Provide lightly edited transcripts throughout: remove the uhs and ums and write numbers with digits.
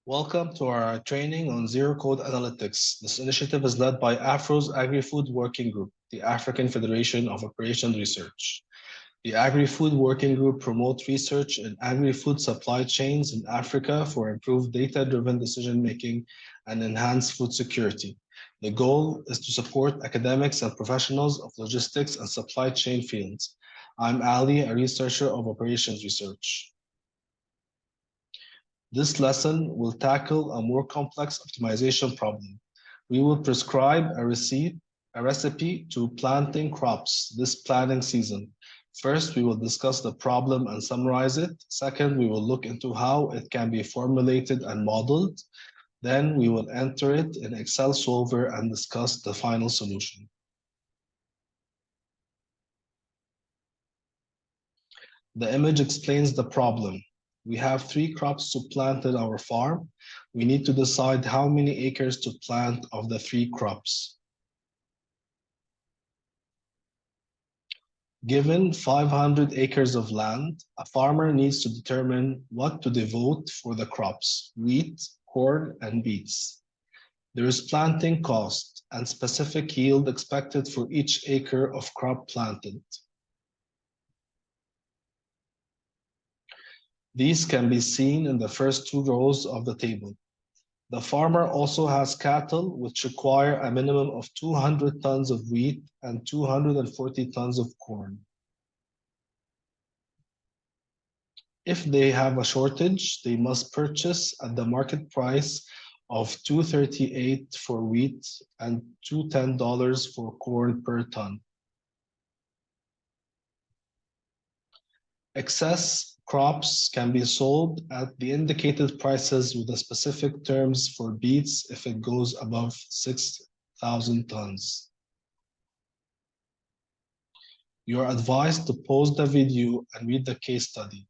Welcome to our training on Zero Code Analytics. This initiative is led by AFRO's Agri-Food Working Group, the African Federation of Operations Research. The Agri-Food Working Group promotes research in agri-food supply chains in Africa for improved data-driven decision-making and enhanced food security. The goal is to support academics and professionals of logistics and supply chain fields. I'm Ali, a researcher of operations research. This lesson will tackle a more complex optimization problem. We will prescribe a recipe to planting crops this planting season. First, we will discuss the problem and summarize it. Second, we will look into how it can be formulated and modeled. Then we will enter it in Excel solver and discuss the final solution. The image explains the problem. We have 3 crops to plant in our farm. We need to decide how many acres to plant of the 3 crops. Given 500 acres of land, a farmer needs to determine what to devote for the crops: wheat, corn, and beets. There is planting cost and specific yield expected for each acre of crop planted. These can be seen in the first 2 rows of the table. The farmer also has cattle which require a minimum of 200 tons of wheat and 240 tons of corn. If they have a shortage, they must purchase at the market price of $2.38 for wheat and $2.10 for corn per ton. Excess crops can be sold at the indicated prices with the specific terms for beets if it goes above 6,000 tons. You are advised to pause the video and read the case study.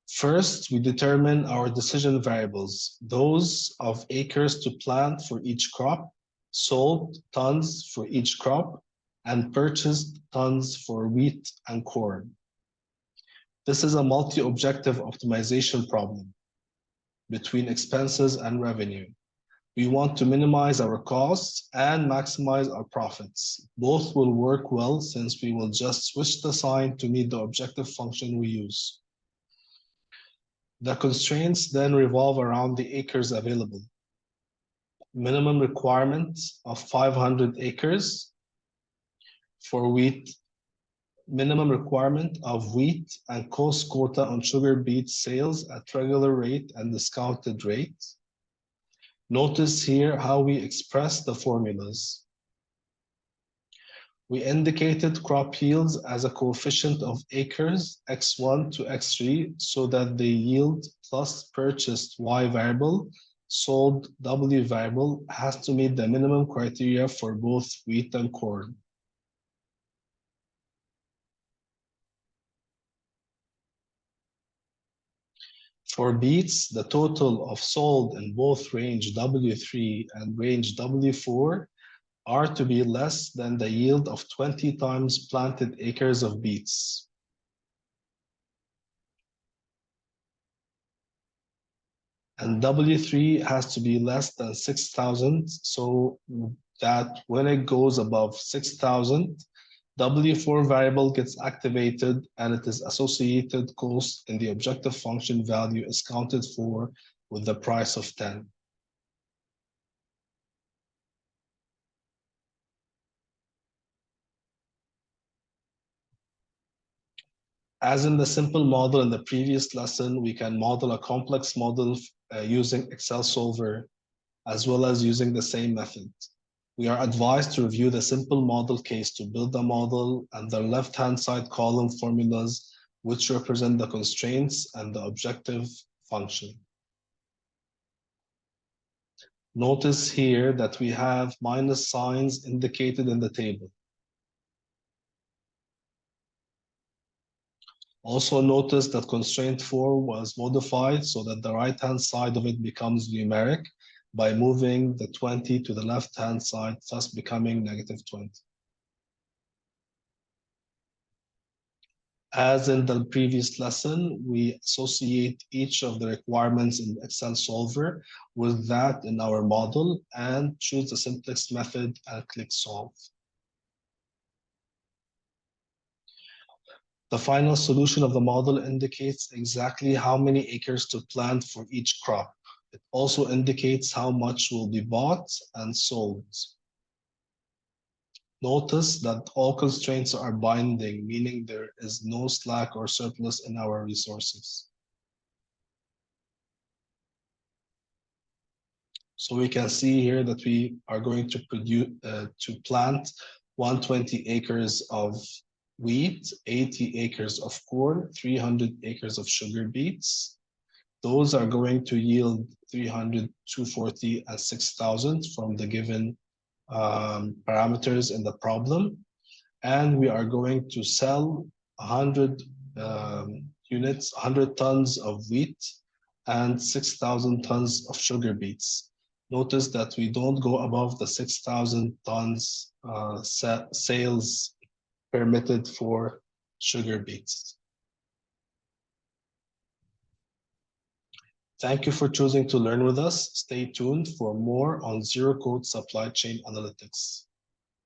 First, we determine our decision variables, those of acres to plant for each crop, sold tons for each crop, and purchased tons for wheat and corn. This is a multi-objective optimization problem between expenses and revenue. We want to minimize our costs and maximize our profits. Both will work well since we will just switch the sign to meet the objective function we use. The constraints then revolve around the acres available. Minimum requirement of 500 acres for wheat, minimum requirement of wheat and cost quota on sugar beet sales at regular rate and discounted rate. Notice here how we express the formulas. We indicated crop yields as a coefficient of acres, x1 to x3, so that the yield plus purchased y variable, sold w variable, has to meet the minimum criteria for both wheat and corn. For beets, the total of sold in both range W3 and range W4 are to be less than the yield of 20 times planted acres of beets. And W3 has to be less than 6,000, so that when it goes above 6,000, W4 variable gets activated and it is associated cost in the objective function value is counted for with the price of 10. As in the simple model in the previous lesson, we can model a complex model using Excel solver, as well as using the same method. We are advised to review the simple model case to build the model and the left-hand side column formulas, which represent the constraints and the objective function. Notice here that we have minus signs indicated in the table. Also notice that constraint 4 was modified so that the right-hand side of it becomes numeric by moving the 20 to the left-hand side, thus becoming negative 20. As in the previous lesson, we associate each of the requirements in the Excel solver with that in our model and choose the simplest method and click solve. The final solution of the model indicates exactly how many acres to plant for each crop. It also indicates how much will be bought and sold. Notice that all constraints are binding, meaning there is no slack or surplus in our resources. So we can see here that we are going to plant 120 acres of wheat, 80 acres of corn, 300 acres of sugar beets. Those are going to yield 300, 240, and 6,000 from the given parameters in the problem. And we are going to sell 100 units, 100 tons of wheat and 6,000 tons of sugar beets. Notice that we don't go above the 6,000 tons sales permitted for sugar beets. Thank you for choosing to learn with us. Stay tuned for more on zero-code supply chain analytics.